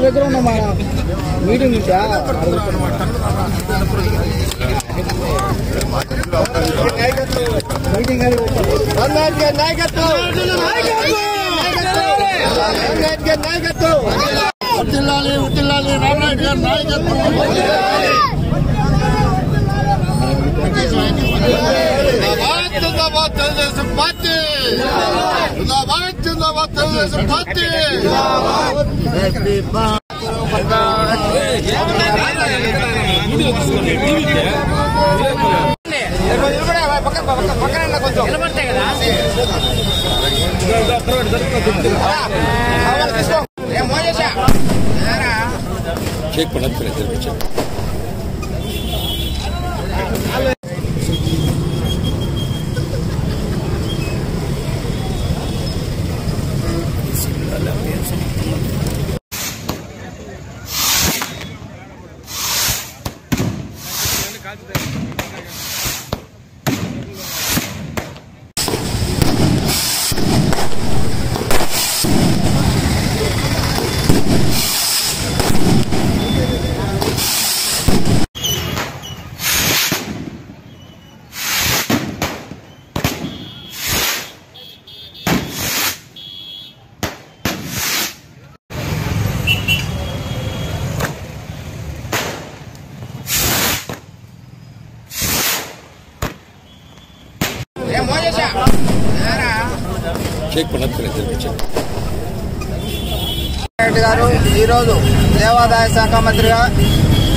దగ్గర ఉన్న మన మీటింగ్ రెడ్డి గారు ఈరోజు దేవాదాయ శాఖ మంత్రిగా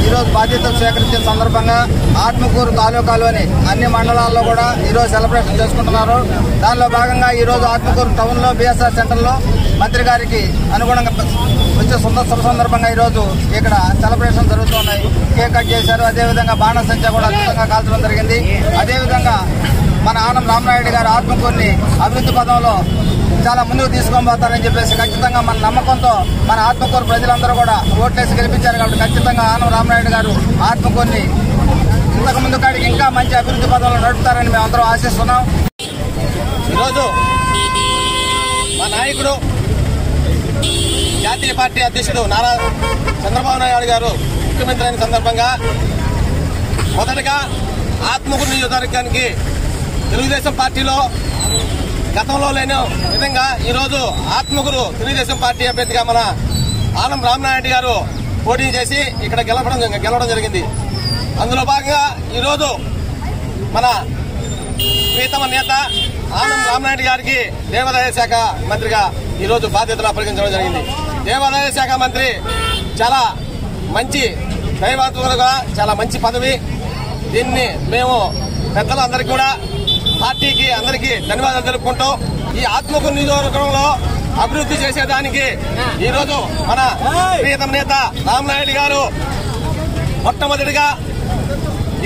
ఈరోజు బాధ్యతలు స్వీకరించిన సందర్భంగా ఆత్మకూరు తాలూకాలోని అన్ని మండలాల్లో కూడా ఈరోజు సెలబ్రేషన్ చేసుకుంటున్నారు. దానిలో భాగంగా ఈరోజు ఆత్మకూరు టౌన్లో బిఎస్ఆర్ సెంటర్లో మంత్రి గారికి అనుగుణంగా వచ్చే శుభ సందర్భంగా ఈరోజు ఇక్కడ సెలబ్రేషన్ జరుగుతున్నాయి. కేక్ కట్ చేశారు. అదేవిధంగా బాణసంచా కూడా అద్భుతంగా కాల్చడం జరిగింది. అదేవిధంగా మన ఆనం రామనాయుడు గారు ఆత్మకూరుని అభివృద్ధి పదంలో చాలా ముందుకు తీసుకొని పోతారని చెప్పేసి ఖచ్చితంగా మన నమ్మకంతో మన ఆత్మకూరు ప్రజలందరూ కూడా ఓట్లేసి గెలిపించారు. కాబట్టి ఖచ్చితంగా ఆనం రామనాయుడు గారు ఆత్మకూరుని ఇంతకు ముందు కాడికి ఇంకా మంచి అభివృద్ధి పదంలో నడుపుతారని మేము అందరం ఆశిస్తున్నాం. ఈరోజు మా నాయకుడు జాతీయ పార్టీ అధ్యక్షుడు నారా చంద్రబాబు నాయుడు గారు ముఖ్యమంత్రి అయిన సందర్భంగా మొదటగా ఆత్మకూరు నియోజకవర్గానికి తెలుగుదేశం పార్టీలో గతంలో లేని విధంగా ఈరోజు ఆత్మకూరు తెలుగుదేశం పార్టీ అభ్యర్థిగా మన ఆనం రామనాయుడు గారు పోటీ చేసి ఇక్కడ గెలవడం జరిగింది. అందులో భాగంగా ఈరోజు మన ప్రీతమ నేత ఆనం రామనాయుడు గారికి దేవాదాయ శాఖ మంత్రిగా ఈరోజు బాధ్యతలు అప్పగించడం జరిగింది. దేవాదాయ శాఖ మంత్రి చాలా మంచి దైవాత్మకులుగా చాలా మంచి పదవి. దీన్ని మేము పెద్దలందరికీ కూడా పార్టీకి అందరికీ ధన్యవాదాలు తెలుపుకుంటూ ఈ ఆత్మకూరు నియోజకవర్గంలో అభివృద్ధి చేసేదానికి ఈరోజు మన ప్రియతమ నేత రామనాయుడు గారు మొట్టమొదటిగా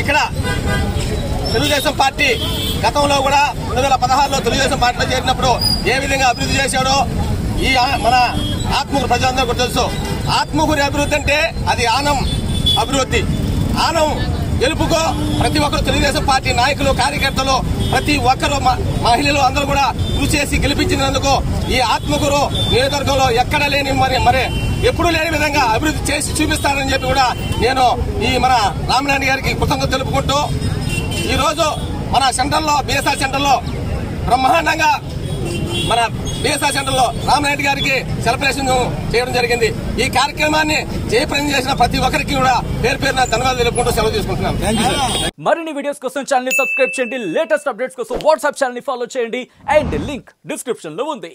ఇక్కడ తెలుగుదేశం పార్టీ గతంలో కూడా 2016లో తెలుగుదేశం పార్టీలో చేరినప్పుడు ఏ విధంగా అభివృద్ధి చేశాడో ఈ మన ఆత్మకూరు ప్రజలందరూ కూడా తెలుసు. ఆత్మకూరు అభివృద్ధి అంటే అది ఆనం అభివృద్ధి. ఆనం గెలుపుకో ప్రతి ఒక్కరు తెలుగుదేశం పార్టీ నాయకులు కార్యకర్తలు ప్రతి ఒక్కరు మహిళలు అందరూ కూడా కృషి చేసి గెలిపించినందుకు ఈ ఆత్మకూరు నియోజకవర్గంలో ఎక్కడ లేని మరి ఎప్పుడూ లేని విధంగా అభివృద్ధి చేసి చూపిస్తారని చెప్పి కూడా నేను ఈ మన రామనాయుడు గారికి కృతజ్ఞతలు తెలుపుకుంటూ ఈరోజు మన సెంటర్లో బిఎస్ఆర్ సెంటర్లో బ్రహ్మాండంగా మన బిఎస్ఆర్ సెంటర్లో రామనాయుడు గారికి సెలబ్రేషన్ చేయడం జరిగింది. ఈ కార్యక్రమాన్ని జయప్రదం చేసిన ప్రతి ఒక్కరికి కూడా పేరు పేరున ధన్యవాదాలు తెలుపుకుంటూ సెలవు తీసుకుంటున్నాం. మరిన్ని వీడియోస్ కోసం ఛానల్ ని సబ్స్క్రైబ్ చేయండి. లేటెస్ట్ అప్డేట్స్ కోసం వాట్సాప్ ఛానల్ ని ఫాలో చేయండి. అండ్ లింక్ డిస్క్రిప్షన్ లో ఉంది.